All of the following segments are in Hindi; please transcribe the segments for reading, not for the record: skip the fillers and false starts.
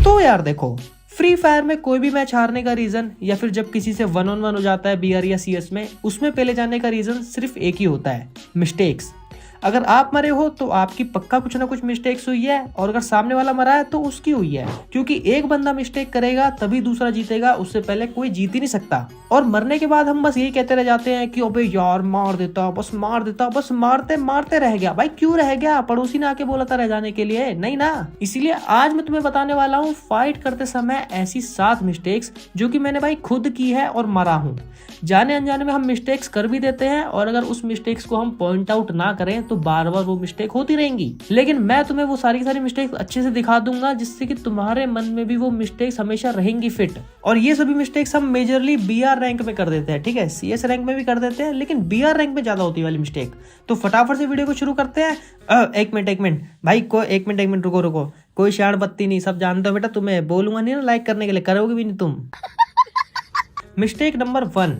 तो यार देखो, फ्री फायर में कोई भी मैच हारने का रीजन या फिर जब किसी से 1-on-1 हो जाता है बीआर या सीएस में, उसमें पहले जाने का रीजन सिर्फ एक ही होता है, मिस्टेक्स। अगर आप मरे हो तो आपकी पक्का कुछ ना कुछ मिस्टेक्स हुई है, और अगर सामने वाला मरा है तो उसकी हुई है, क्योंकि एक बंदा मिस्टेक करेगा तभी दूसरा जीतेगा, उससे पहले कोई जीत ही नहीं सकता। और मरने के बाद हम बस यही कहते रह जाते हैं कि अबे यार मार देता, बस मार देता, बस मारते मारते रह गया। भाई क्यों रह गया? पड़ोसी ने आके बोला था रह जाने के लिए, नहीं ना। इसीलिए आज मैं तुम्हें बताने वाला हूँ फाइट करते समय ऐसी 7 मिस्टेक्स जो कि मैंने भाई खुद की है और मरा हूँ। जाने अनजाने में हम मिस्टेक्स कर भी देते हैं, और अगर उस मिस्टेक्स को हम पॉइंट आउट ना करें तो बार बार वो मिस्टेक होती रहेंगी। लेकिन मैं तुम्हें वो सारी मिस्टेक्स अच्छे से दिखा दूंगा, जिससे कि तुम्हारे मन में भी वो मिस्टेक्स हमेशा रहेंगी फिट। और ये सभी मिस्टेक्स हम मेजरली बीआर रैंक में कर देते हैं, ठीक है। सीएस रैंक में भी कर देते हैं, लेकिन बीआर रैंक में ज्यादा होती है वाली मिस्टेक। तो फटाफट से वीडियो को शुरू करते हैं। एक मिनट भाई, को एक मिनट रुको। कोई शान बत्ती नहीं, सब जानते हो बेटा, तुम्हें बोलूंगा नहीं ना लाइक करने के लिए, करोगे भी नहीं तुम। मिस्टेक नंबर 1,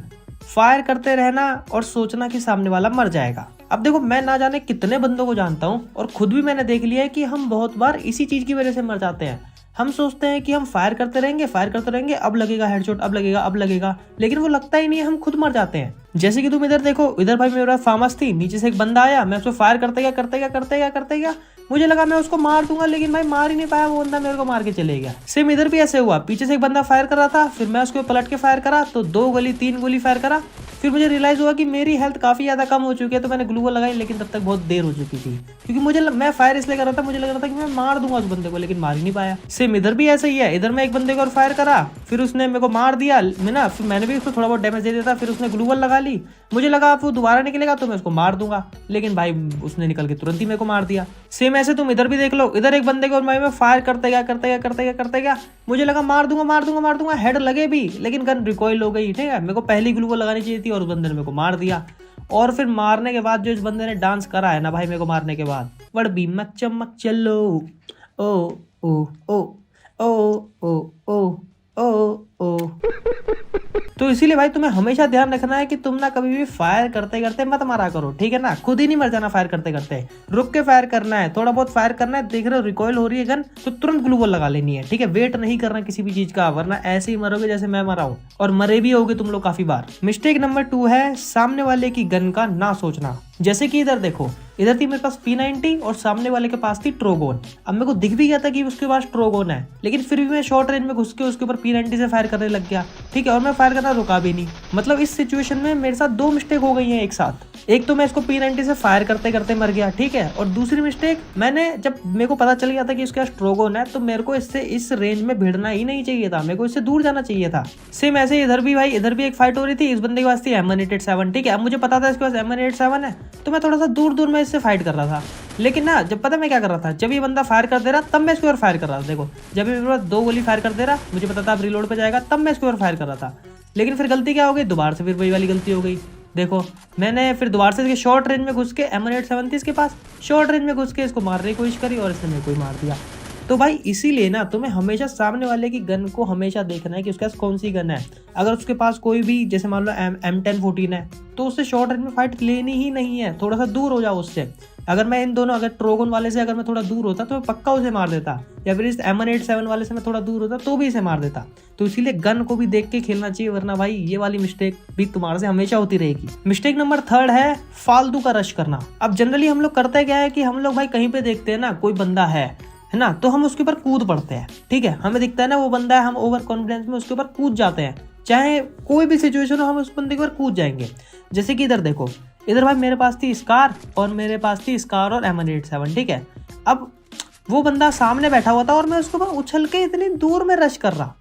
फायर करते रहना और सोचना कि सामने वाला मर जाएगा। अब देखो, मैं ना जाने कितने बंदों को जानता हूँ, और खुद भी मैंने देख लिया है कि हम बहुत बार इसी चीज की वजह से मर जाते हैं। हम सोचते हैं कि हम फायर करते रहेंगे, अब लगेगा हेडशॉट, अब लगेगा, लेकिन वो लगता ही नहीं है, हम खुद मर जाते हैं। जैसे कि तुम इधर देखो, इधर भाई मेरे पास फार्मस थी, नीचे से एक बंदा आया, मैं उसको फायर करते गया, मुझे लगा मैं उसको मार दूंगा, लेकिन भाई मार ही नहीं पाया, वो बंदा मेरे को मार के चले गया। सेम इधर भी ऐसे हुआ, पीछे से एक बंदा फायर कर रहा था, फिर मैं उसको पलट के फायर करा तो 2 गोली 3 गोली फायर करा। फिर मुझे रियलाइज हुआ कि मेरी हेल्थ काफी ज्यादा कम हो चुकी है, तो मैंने ग्लू वॉल लगाई, लेकिन तब तक बहुत देर हो चुकी थी, क्योंकि मैं फायर इसलिए कर रहा था, मुझे लग रहा था कि मैं मार दूंगा उस बंदे को, लेकिन मार ही नहीं पाया। सेम इधर भी ऐसा ही है, इधर मैं एक बंदे को और फायर करा, फिर उसने मेरे को मार दिया, फिर मैंने भी उसको थोड़ा बहुत डैमेज दे दिया था, फिर उसने ग्लू वॉल लगा ली, मुझे लगा वो दोबारा निकलेगा तो मैं उसको मार दूंगा, लेकिन भाई उसने निकल के तुरंत ही मेरे को मार दिया। सेम ऐसे तुम इधर भी देख लो, इधर एक बंदे को मैं फायर करते गया, मुझे लगा मार दूंगा, हेड लगे भी, लेकिन गन रिकॉइल हो गई, ठीक है। मेरे को पहली ग्लू वॉल लगानी चाहिए थी और उस बंदे ने मेरे को मार दिया। और फिर मारने के बाद जो इस बंदे ने डांस करा है ना भाई, मेरे को मारने के बाद, बड़ भी मक चमक चलो, ओ ओ ओ ओ ओ ओ ओ ओ। तो इसीलिए भाई तुम्हें हमेशा ध्यान रखना है कि तुम ना कभी भी फायर करते करते मत मारा करो, ठीक है ना। खुद ही नहीं मर जाना फायर करते करते, रुक के फायर करना है, थोड़ा बहुत फायर करना है, देख रहे हो रिकॉइल हो रही है गन तो तुरंत ग्लू वॉल लगा लेनी है, ठीक है। वेट नहीं करना किसी भी चीज का, वरना ऐसे ही मरोगे जैसे मैं मरा हूं, और मरे भी होगे तुम लोग काफी बार। मिस्टेक नंबर 2 है सामने वाले की गन का ना सोचना। जैसे कि इधर देखो, इधर थी मेरे पास P90 और सामने वाले के पास थी ट्रोगोन। अब मेरे को दिख भी गया था कि उसके पास ट्रोगोन है, लेकिन फिर भी मैं शॉर्ट रेंज में घुस के उसके ऊपर P90 से फायर करने लग गया, ठीक है। और मैं फायर करना रुका भी नहीं। मतलब इस सिचुएशन में मेरे साथ 2 मिस्टेक हो गई हैं एक साथ। एक तो मैं इसको P90 से फायर करते करते मर गया, ठीक है। और दूसरी मिस्टेक, मैंने जब मेरे को पता चल गया था कि इसके पास ट्रोगोन है, तो मेरे को इससे इस रेंज में भिड़ना ही नहीं चाहिए था, मेरे को इससे दूर जाना चाहिए था। सेम ऐसे इधर भी भाई, इधर भी एक फाइट हो रही थी, इस बंदे के पास थी M187, ठीक है। अब मुझे पता था इसके पास M187 है, तो मैं थोड़ा सा दूर में इससे फाइट कर रहा था। लेकिन ना, जब पता मैं क्या कर रहा था, जब ये बंदा फायर कर दे रहा तब मैं इसके ऊपर फायर कर रहा था। देखो, जब ये मेरे पास 2 गोली फायर कर दे रहा, मुझे पता था अब रिलोड पे जाएगा, तब मैं इसके ऊपर फायर कर रहा था। लेकिन फिर गलती क्या हो गई, दोबारा से फिर वही वाली गलती हो गई। देखो, मैंने फिर दोबारा से इसके शॉर्ट रेंज में घुस के, M187 थी इसके पास, शॉर्ट रेंज में घुस के इसको मारने की कोशिश करी और इसने मेरे को ही मार दिया। तो भाई इसीलिए ना, तुम्हें हमेशा सामने वाले की गन को हमेशा देखना है कि उसके पास कौन सी गन है। अगर उसके पास कोई भी, जैसे मान लो M1014 है, तो उससे शॉर्ट रेंज में फाइट लेनी ही नहीं है, थोड़ा सा दूर हो जाओ उससे। अगर मैं इन दोनों, अगर ट्रोगन वाले से अगर मैं थोड़ा दूर होता तो मैं पक्का उसे मार देता, या फिर इस M187 वाले से मैं थोड़ा दूर होता तो भी इसे मार देता। तो इसीलिए गन को भी देख के खेलना चाहिए, वरना भाई ये वाली मिस्टेक भी तुम्हारे से हमेशा होती रहेगी। मिस्टेक नंबर 3 है फालतू का रश करना। अब जनरली हम लोग करते क्या है कि हम लोग भाई कहीं पे देखते हैं ना कोई बंदा है ना, तो हम उसके ऊपर कूद पड़ते हैं, ठीक है। हमें दिखता है ना वो बंदा है, हम ओवर कॉन्फिडेंस में उसके ऊपर कूद जाते हैं, चाहे कोई भी सिचुएशन हो हम उस बंदे के ऊपर कूद जाएंगे। जैसे कि इधर देखो, इधर भाई मेरे पास थी स्कार और मेरे पास थी स्कार और M187, ठीक है। अब वो बंदा सामने बैठा हुआ था और मैं उसके ऊपर उछल के इतनी दूर में रश कर रहा,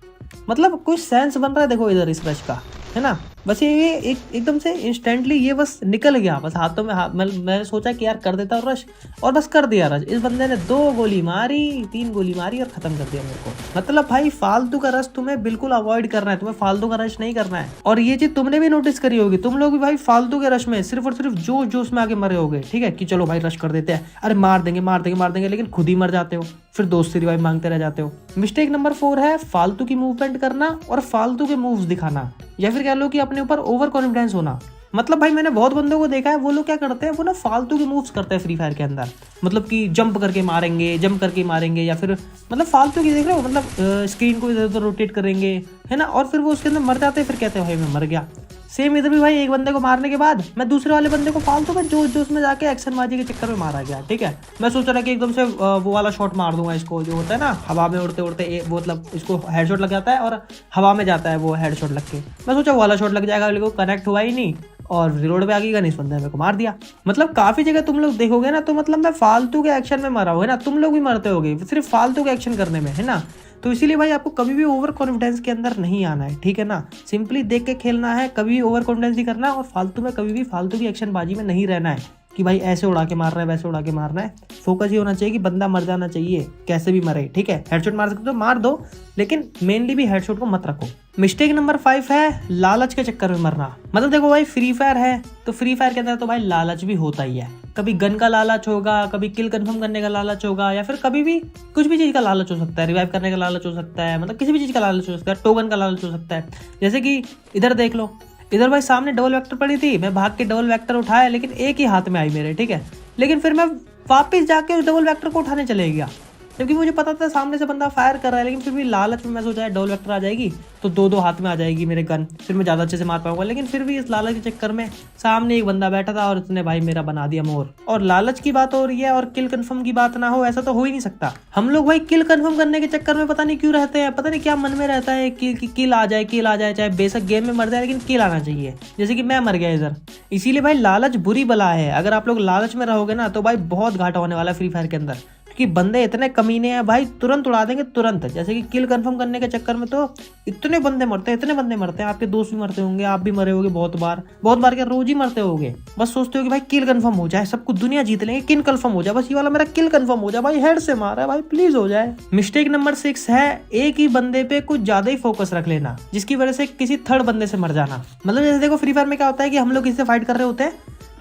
मतलब कुछ सेंस बन रहा है देखो इधर इस रश का, है ना। बस ये एकदम से इंस्टेंटली ये बस निकल गया, बस हाथों में हाथ। मैं सोचा कि यार कर देता हूँ रश, और बस कर दिया रश। इस बंदे ने 2 गोली मारी, 3 गोली मारी और खत्म कर दिया मेरे को। मतलब भाई फालतू का रश तुम्हें बिल्कुल अवॉइड करना है, तुम्हें फालतू का रश नहीं करना है। और ये चीज तुमने भी नोटिस करी होगी, तुम लोग भी भाई फालतू के रश में सिर्फ और सिर्फ जोश में आगे मरे होगे, ठीक है, कि चलो भाई रश कर देते हैं, अरे मार देंगे, लेकिन खुद ही मर जाते हो, फिर दोस्त से रिवाइव मांगते रह जाते हो। मिस्टेक नंबर 4 है फालतू की मूवमेंट करना और फालतू के मूव्स दिखाना, या फिर कह लो कि अपने ऊपर ओवर कॉन्फिडेंस होना। मतलब भाई मैंने बहुत बंदों को देखा है, वो लोग क्या करते हैं, वो ना फालतू के मूव्स करते हैं फ्री फायर के अंदर। मतलब कि जंप करके मारेंगे या फिर मतलब फालतू की, देख रहे हो, मतलब स्क्रीन को इधर उधर रोटेट करेंगे, है ना, और फिर वो उसके अंदर मर जाते हैं, फिर कहते हैं भाई मैं मर गया। सेम इधर भी भाई, एक बंदे को मारने के बाद मैं दूसरे वाले बंदे को फालतू में जोश जोश में जाके एक्शन बाजी के चक्कर में मारा गया। ठीक है, मैं सोच रहा कि एकदम से वो वाला शॉट मार दूंगा इसको, जो होता है ना हवा में उड़ते उड़ते, वो मतलब इसको हेडशॉट लग जाता है और हवा में जाता है वो हेडशॉट लग के। मैं सोचा वो वाला शॉट लग जाएगा, लेकिन कनेक्ट हुआ ही नहीं और रिलोड पे आगे का नहीं, बंदे मेरे को मार दिया। मतलब काफी जगह तुम लोग देखोगे ना, तो मतलब मैं फालतू के एक्शन में मरा हूँ, है ना, तुम लोग भी मरते होगे सिर्फ फालतू के एक्शन करने में, है ना। तो इसीलिए भाई आपको कभी भी ओवर कॉन्फिडेंस के अंदर नहीं आना है, ठीक है ना। सिंपली देख के खेलना है, कभी भी ओवर कॉन्फिडेंस नहीं करना है, और फालतू में कभी भी फालतू की एक्शन बाजी में नहीं रहना है कि भाई ऐसे उड़ा के मारना है, वैसे उड़ा के मारना है। फोकस ये होना चाहिए कि बंदा मर जाना चाहिए, कैसे भी मरे, ठीक है। हेडशॉट मार सकते हो मार दो, लेकिन मेनली भी हेडशॉट को मत रखो। मिस्टेक नंबर 5 है लालच के चक्कर में मरना। मतलब देखो भाई, फ्री फायर है तो फ्री फायर के अंदर तो भाई लालच भी होता ही है। कभी गन का लालच होगा, कभी किल कंफर्म करने का लालच होगा, या फिर कभी भी कुछ भी चीज का लालच हो सकता है, रिवाइव करने का लालच हो सकता है, मतलब किसी भी चीज का लालच हो सकता है, टोकन का लालच हो सकता है। जैसे कि इधर देख लो, इधर भाई सामने डबल वेक्टर पड़ी थी, मैं भाग के डबल वेक्टर उठाया, लेकिन एक ही हाथ में आई मेरे, ठीक है। लेकिन फिर मैं वापस जाके उस डबल वेक्टर को उठाने चले गया, क्योंकि मुझे पता था सामने से बंदा फायर कर रहा है। लेकिन फिर भी लालच में मैं सोचा डबल वेक्टर आ जाएगी तो दो हाथ में आ जाएगी मेरे गन, फिर मैं ज़्यादा अच्छे से मार पाऊंगा। लेकिन फिर भी इस लालच के चक्कर में सामने एक बंदा बैठा था और उसने भाई मेरा बना दिया मोर। और लालच की बात हो रही है और किल कंफर्म की बात ना हो, ऐसा तो हो ही नहीं सकता। हम लोग भाई किल कंफर्म करने के चक्कर में पता नहीं क्यों रहते हैं, पता नहीं क्या मन में रहता है कि किल आ जाए, चाहे बेशक गेम में मर जाए, लेकिन किल आना चाहिए। जैसे कि मैं मर गया इधर। इसीलिए भाई लालच बुरी बला है। अगर आप लोग लालच में रहोगे ना तो भाई बहुत घाटा होने वाला है फ्री फायर के अंदर, क्योंकि बंदे इतने कमीने हैं भाई, तुरंत उड़ा देंगे तुरंत। जैसे कि किल कंफर्म करने के चक्कर में तो इतने बंदे मरते हैं, आपके दोस्त भी मरते होंगे, आप भी मरे होगे बहुत बार क्या रोज ही मरते होगे। बस सोचते हो कि भाई किल कंफर्म हो जाए, सब कुछ दुनिया जीत लेंगे, किल कंफर्म हो जाए, बस ये वाला मेरा किल कंफर्म हो जाए भाई, हेड से मारा है भाई, प्लीज हो जाए। मिस्टेक नंबर 6 है एक ही बंदे पे कुछ ज्यादा ही फोकस रख लेना, जिसकी वजह से किसी थर्ड बंदे से मर जाना। मतलब जैसे देखो फ्री फायर में क्या होता है कि हम लोग किसी से फाइट कर रहे होते हैं,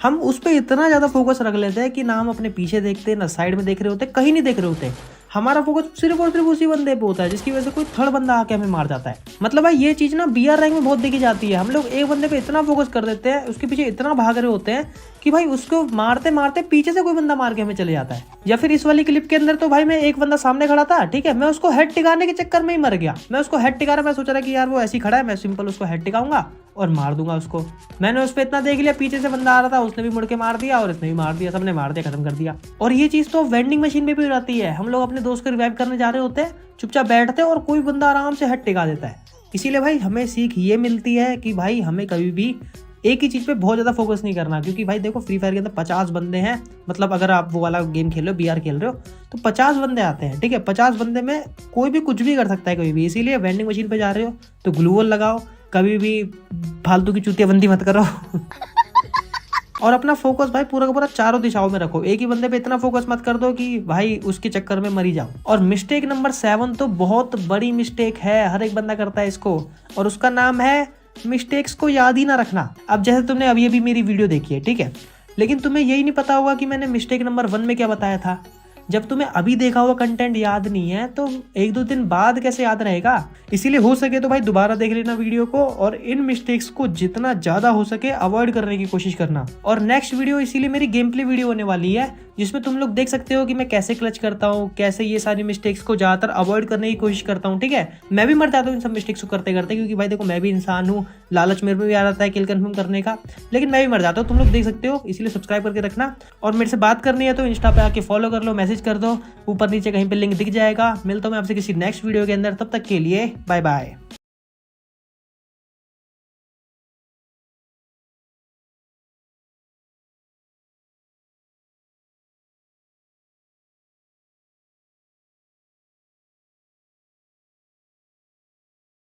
हम उस पर इतना ज़्यादा फोकस रख लेते हैं कि ना हम अपने पीछे देखते हैं, ना साइड में देख रहे होते, कहीं नहीं देख रहे होते। हमारा फोकस सिर्फ और सिर्फ उसी बंदे पे होता है, जिसकी वजह से कोई थर्ड बंदा आके हमें मार जाता है। मतलब भाई ये चीज़ ना BR रैंक में बहुत देखी जाती है। हम लोग एक बंदे पे इतना फोकस कर देते हैं, उसके पीछे इतना भाग रहे होते हैं कि भाई उसको मारते मारते पीछे से कोई बंदा मार के हमें चले जाता है। या फिर इस वाली क्लिप के अंदर तो भाई मैं एक बंदा सामने खड़ा था, ठीक है, मैं उसको हेड टिकाने के चक्कर में ही मर गया। मैं उसको हेड टिका रहा, मैं सोच रहा कि यार वो ऐसे ही खड़ा है, मैं सिंपल उसको हेड टिकाऊंगा और मार दूंगा उसको। मैंने उस पर इतना देख लिया, पीछे से बंदा आ रहा था, उसने भी मुड़ के मार दिया और इसने भी मार दिया, सबने मार दिया, खत्म कर दिया। और ये चीज तो वेंडिंग मशीन में भी रहती है। हम लोग अपने दोस्त को रिवाइव करने जा रहे होते हैं, चुपचाप बैठते हैं और कोई बंदा आराम से हेड टिका देता है। इसीलिए भाई हमें सीख ये मिलती है कि भाई हमें कभी भी एक ही चीज पे बहुत ज्यादा फोकस नहीं करना। क्योंकि भाई देखो फ्री फायर के अंदर 50 बंदे हैं, मतलब अगर आप वो वाला गेम खेल रहे हो, BR खेल रहे हो, तो 50 बंदे आते हैं, ठीक है। 50 बंदे में कोई भी कुछ भी कर सकता है कभी भी। इसीलिए वेंडिंग मशीन पे जा रहे हो तो ग्लू वॉल लगाओ, कभी भी फालतू की चूतियाबंदी मत करो और अपना फोकस भाई पूरा का पूरा चारों दिशाओं में रखो। एक ही बंदे पे इतना फोकस मत कर दो कि भाई उसके चक्कर में मरी जाओ। और मिस्टेक नंबर 7 तो बहुत बड़ी मिस्टेक है, हर एक बंदा करता है इसको, और उसका नाम है मिस्टेक्स को याद ही ना रखना। अब जैसे तुमने अभी मेरी वीडियो देखी है, ठीक है, लेकिन तुम्हें यही नहीं पता होगा कि मैंने मिस्टेक नंबर 1 में क्या बताया था। जब तुम्हें अभी देखा हुआ कंटेंट याद नहीं है तो 1-2 दिन बाद कैसे याद रहेगा। इसीलिए हो सके तो भाई दोबारा देख लेना वीडियो को, और इन मिस्टेक्स को जितना ज्यादा हो सके अवॉइड करने की कोशिश करना। और नेक्स्ट वीडियो इसीलिए मेरी गेम प्ले वीडियो होने वाली है, जिसमें तुम लोग देख सकते हो कि मैं कैसे क्लच करता हूँ, कैसे ये सारी मिस्टेक्स को ज्यादातर अवॉइड करने की कोशिश करता हूँ, ठीक है। मैं भी मर जाता हूँ इन सब मिस्टेक्स को करते करते, क्योंकि भाई देखो मैं भी इंसान हूँ, लालच मेरे में भी आ जाता है किल कंफर्म करने का, लेकिन मैं भी मर जाता हूँ। तुम लोग देख सकते हो, इसीलिए सब्सक्राइब करके रखना। और मेरे से बात करनी है तो इंस्टा पे आके फॉलो कर लो, मैसेज कर दो, ऊपर नीचे कहीं पे लिंक दिख जाएगा। मिलता हूँ मैं आपसे किसी नेक्स्ट वीडियो के अंदर, तब तक के लिए बाय बाय।